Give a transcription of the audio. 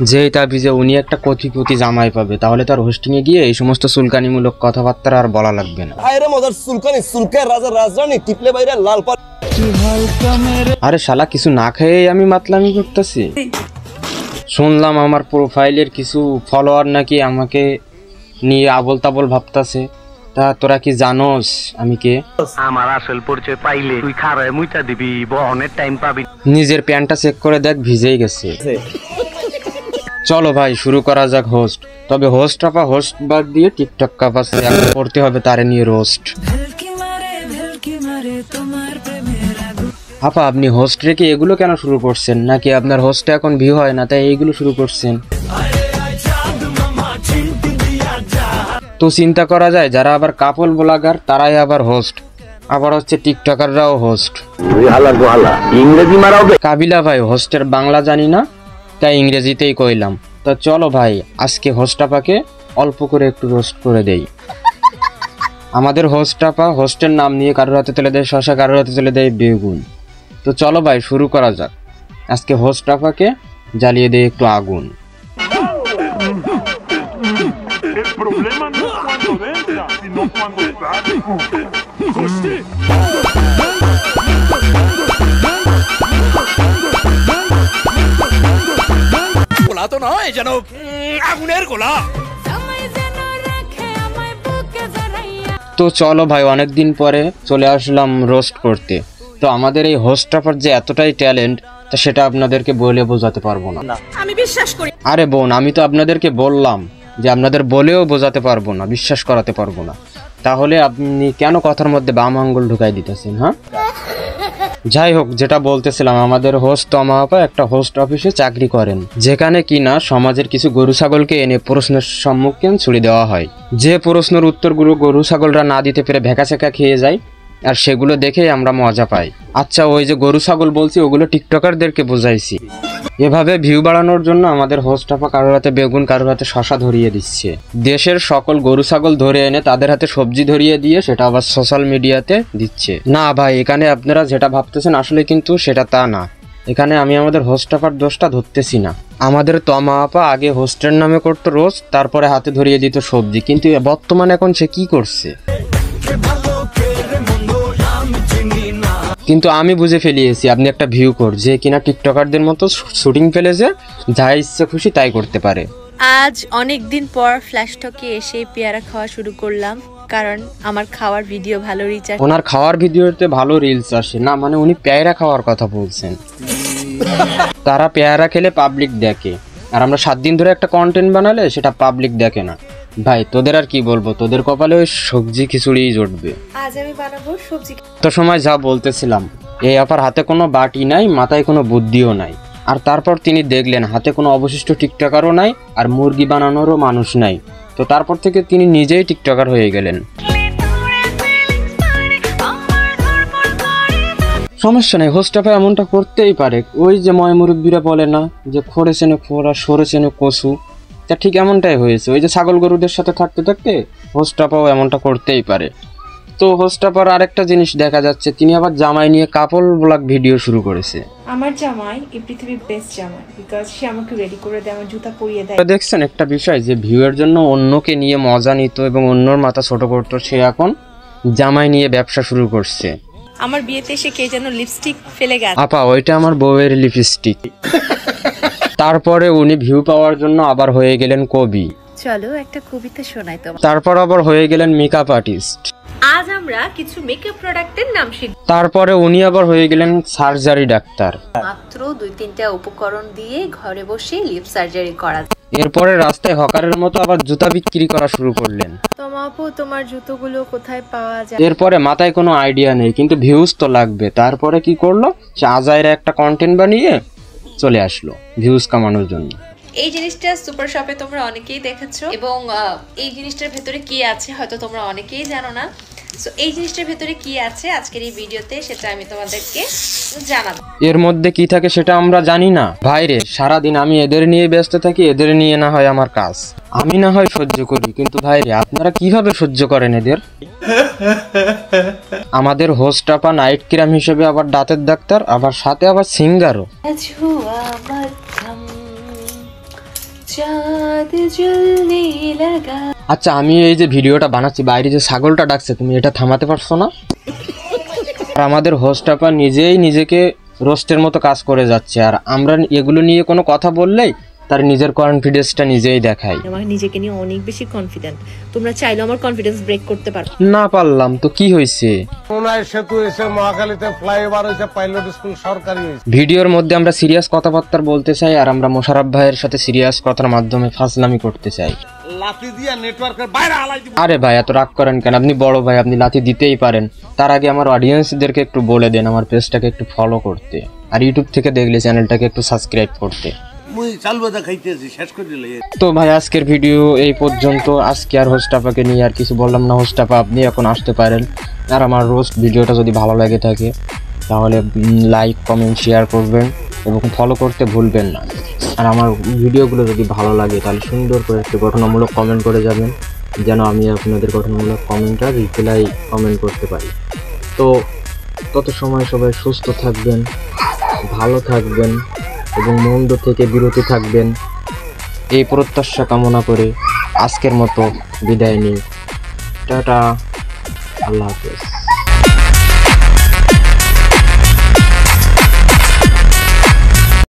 যেই তাবিজে উনি একটা কোটিপতি জামাই পাবে, তাহলে তার হোস্টিং এ গিয়ে এই সমস্ত সুলকানিমূলক কথাবার্তা আর বলা লাগবে না। আরে শালা, কিছু না খেয়ে আমি মাতলামি করতেছি। শুনলাম আমার প্রোফাইলের কিছু ফলোয়ার নাকি আমাকে নিয়ে আবল তাবল ভাবতাছে। তা তোরা কি জানোস আমি কে? আমার আসল পরিচয় পাইলে তুই খারায় মুইটা দিবি, বহনের টাইম পাবি। নিজের প্যান্টটা চেক করে দেখ, ভিজেই গেছে। চলো ভাই শুরু করা যাক হোস্ট। তবে হোস্ট আপা হোস্ট বাদ দিয়ে টিকটক কাপাসে করতে হবে তারে নিয়ে রোস্ট। আপা আপনি হোস্ট রেখে এগুলো কেন শুরু করছেন? নাকি আপনার হোস্টে এখন ভিউ হয় না তাই এইগুলো শুরু করছেন? তো চিন্তা করা যায় যারা আবার কাপল ব্লগার তারাই আবার হোস্ট, আবার হচ্ছে টিকটকাররাও হোস্ট। কাবিলা ভাই হোস্টের বাংলা জানি না তাই ইংরেজিতেই কইলাম। তো চলো ভাই আজকে হোস্ট আপাকে অল্প করে একটু রোস্ট করে দেই। আমাদের হোস্ট আপা হোস্টের নাম নিয়ে কারোর হাতে তুলে দেয় শশা, কারোর হাতে তুলে দেয় বেগুন। তো চলো ভাই শুরু করা যাক। আজকে হোস্ট আপাকে জ্বালিয়ে দেয় একটু আগুন। গোলা তো নয়, যেন আগুনের গোলা। তো চলো ভাই অনেকদিন পরে চলে আসলাম রোস্ট করতে। তো আমাদের এই হোস্ট আপার যে এতটাই ট্যালেন্ট তা সেটা আপনাদেরকে বলে বোঝাতে পারবো না। আমি বিশ্বাস করি। আরে বোন, আমি তো আপনাদেরকে বললাম যে আপনাদের বলেও বোঝাতে পারবো না, বিশ্বাস করাতে পারবো না। তাহলে আপনি কেন কথার মধ্যে বাম আঙ্গুল ঢুকাই দিতেছেন? হ্যাঁ, যাই হোক, যেটা বলতেছিলাম, আমাদের হোস্ট তমা আপা একটা হোস্ট অফিসে চাকরি করেন, যেখানে কিনা সমাজের কিছু গরু ছাগলকে এনে প্রশ্নের সম্মুখীন ছুড়ে দেওয়া হয়। যে প্রশ্নের উত্তরগুলো গরু ছাগলরা না দিতে পেরে ভেকাচেকা খেয়ে যায়, আর সেগুলো দেখেই আমরা মজা পাই। আচ্ছা, ওই যে গরু ছাগল বলছি ওগুলো টিকটকারদেরকে বোঝাইছি। এভাবে ভিউ বাড়ানোর জন্য আমাদের হোস্ট আপা কারোর হাতে বেগুন, কারোর হাতে শশা ধরিয়ে দিচ্ছে। দেশের সকল গরু ছাগল ধরে এনে তাদের হাতে সবজি ধরিয়ে দিয়ে সেটা আবার সোশ্যাল মিডিয়াতে দিচ্ছে। না ভাই, এখানে আপনারা যেটা ভাবতেছেন আসলে কিন্তু সেটা তা না। এখানে আমি আমাদের হোস্ট আপার দোষটা ধরতেছি না। আমাদের তমা আপা আগে হোস্টের নামে করতো রোস্ট, তারপরে হাতে ধরিয়ে দিত সবজি। কিন্তু বর্তমানে এখন সে কি করছে? কিন্তু আমি বুঝে ফেলিয়েছি আপনি একটা ভিউ কর, যে কিনা টিকটকারদের মতো শুটিং ফেলেছে, যা ইচ্ছে খুশি তাই করতে পারে। আজ অনেক দিন পর ফ্ল্যাশ টকে এসে পেয়ারা খাওয়া শুরু করলাম, কারণ আমার খাওয়ার ভিডিও ভালো রিচ আসে। ওনার খাওয়ার ভিডিওতে ভালো রিলস আসে না, মানে উনি পেয়ারা খাওয়ার কথা বলছেন। তারা পেয়ারা খেলে পাবলিক দেখে, আর আমরা 7 দিন ধরে একটা কন্টেন্ট বানালে সেটা পাবলিক দেখে না। ভাই তোদের আর কি বলবো, তোদের কপালে ওই সবজি খিচুড়ি জুটবে। আজ আমি বানাবো সবজি। তো সময় যা বলতেছিলাম, এই আপার হাতে কোনো বাটি নাই, মাথায় কোনো বুদ্ধিও নাই। আর তারপর তিনি দেখলেন হাতে কোনো অবশিষ্ট টিকটকারও নাই, আর মুরগি বানানোরও মানুষ নাই। তো তারপর থেকে তিনি নিজেই টিকটকার হয়ে গেলেন। সমস্যা নেই, হোস্ট আপা এমনটা করতেই পারে। ওই যে ময় মুরব্বীরা বলে না যে খোরে চেনে খোরা, সরে চেনে কচু, তা ঠিক এমনটাই হয়েছে। ওই যে ছাগল গরুদের সাথে থাকতে থাকতে হোস্ট আপাও এমনটা করতেই পারে। তো হোস্ট আপার আরেকটা জিনিস দেখা যাচ্ছে, তিনি আবার জামাই নিয়ে কাপল ব্লগ ভিডিও শুরু করেছে। আমার জামাই এই পৃথিবীর বেস্ট জামাই, বিকজ সে আমাকে রেডি করে দেয়, আমার জুতা পরিয়ে দেয়। দেখছেন একটা বিষয়, যে ভিউয়ের জন্য অন্যকে নিয়ে মজা নিত এবং অন্যর মাথা ছোট করতো, সে এখন জামাই নিয়ে ব্যবসা শুরু করছে। আমার বিয়েতে এসে কে যেন লিপস্টিক ফেলে গেছে। আপা ওইটা আমার বউয়ের লিপস্টিক। তারপরে উনি ভিউ পাওয়ার জন্য আবার হয়ে গেলেন কবি। চলো একটা কবিতা শোনাই তোমার। তারপর আবার হয়ে গেলেন মেকআপ আর্টিস্ট। আজ আমরা কিছু মেকআপ প্রোডাক্টের নাম শিখব। তারপরে উনি আবার হয়ে গেলেন সার্জারি ডাক্তার। মাত্র 2-3টা উপকরণ দিয়ে ঘরে বসে লিপ সার্জারি করা যায়। এরপরে রাস্তায় হকারের মতো আবার জুতা বিক্রি করা শুরু করলেন। তোমা আপু, তোমার জুতোগুলো কোথায় পাওয়া যায়? এরপরে মাথায় কোনো আইডিয়া নেই, কিন্তু ভিউজ তো লাগবে। তারপরে কি করলো, সে আজাইরা একটা কন্টেন্ট বানিয়ে চলে আসলো ভিউজ কামানোর জন্য। এই জিনিসটা সুপার শপে তোমরা অনেকেই দেখেছো, এবং এই জিনিসটার ভেতরে কি আছে হয়তো তোমরা অনেকেই জানো না। সো এই জিনিসটার ভেতরে কি আছে আজকের এই ভিডিওতে সেটা আমি তোমাদেরকে জানাবো। এর মধ্যে কি থাকে সেটা আমরা জানি না। ভাইরে, সারাদিন আমি এদের নিয়ে ব্যস্ত থাকি, এদের নিয়ে না হয় আমার কাজ। আমি না হয় সহ্য করি, কিন্তু ভাইরে আপনারা কিভাবে সহ্য করেন এদের? আমাদের হোস্ট আপা নাইট ক্রাম হিসেবে আবার দাঁতের ডাক্তার, আবার সাথে আবার সিঙ্গারও। চাঁদ জ্বলনে লাগা। আচ্ছা, আমি এই যে ভিডিওটা বানাচ্ছি, বাইরে যে ছাগলটা ডাকছে, তুমি এটা থামাতে পারছো না? আর আমাদের হোস্ট আপা নিজেই নিজেকে রোস্টের মতো কাজ করে যাচ্ছে, আর আমরা এগুলো নিয়ে কোনো কথা বললেই তার নিজের কনফিডেন্সটা নিজেই দেখায়। আমার নিজেকে নিয়ে অনেক বেশি কনফিডেন্ট, তোমরা চাইলেও আমার কনফিডেন্স ব্রেক করতে পারো না। পারলাম তো কি হয়েছে? সেতু এসে মহাখালীতে ফ্লাইওভার হয়েছে, পাইলট স্কুল সরকারি হয়েছে। ভিডিওর মধ্যে আমরা সিরিয়াস কথাবার্তা বলতে চাই, আর আমরা মোশাররফ ভাইয়ের সাথে সিরিয়াস কথার মাধ্যমে ফাজলামি করতে চাই। লাথি দিয়া নেটওয়ার্কের বাইরে হালাই দিব। আরে ভাই, এত রাগ করেন কেন? আপনি বড় ভাই, আপনি লাথি দিতেই পারেন। তার আগে আমার অডিয়েন্সদেরকে একটু বলে দেন আমার পেজটাকে একটু ফলো করতে, আর ইউটিউব থেকে দেখলে চ্যানেলটাকে একটু সাবস্ক্রাইব করতে। তো ভাই, আজকের ভিডিও এই পর্যন্ত। আজকে আর হোস্ট আপাকে নিয়ে আর কিছু বললাম না। হোস্ট আপা, আপনি এখন আসতে পারেন। আর আমার রোস্ট ভিডিওটা যদি ভালো লাগে থাকে তাহলে লাইক, কমেন্ট, শেয়ার করবেন এবং ফলো করতে ভুলবেন না। আর আমার ভিডিওগুলো যদি ভালো লাগে তাহলে সুন্দর করে একটু গঠনমূলক কমেন্ট করে যাবেন, যেন আমি আপনাদের গঠনমূলক কমেন্টটা রিপ্লাই কমেন্ট করতে পারি। তো তত সময় সবাই সুস্থ থাকবেন, ভালো থাকবেন এবং মন্দ থেকে বিরত থাকবেন, এই প্রত্যাশা কামনা করে আজকের মতো বিদায় নিই। টাটা, আল্লাহ হাফেজ।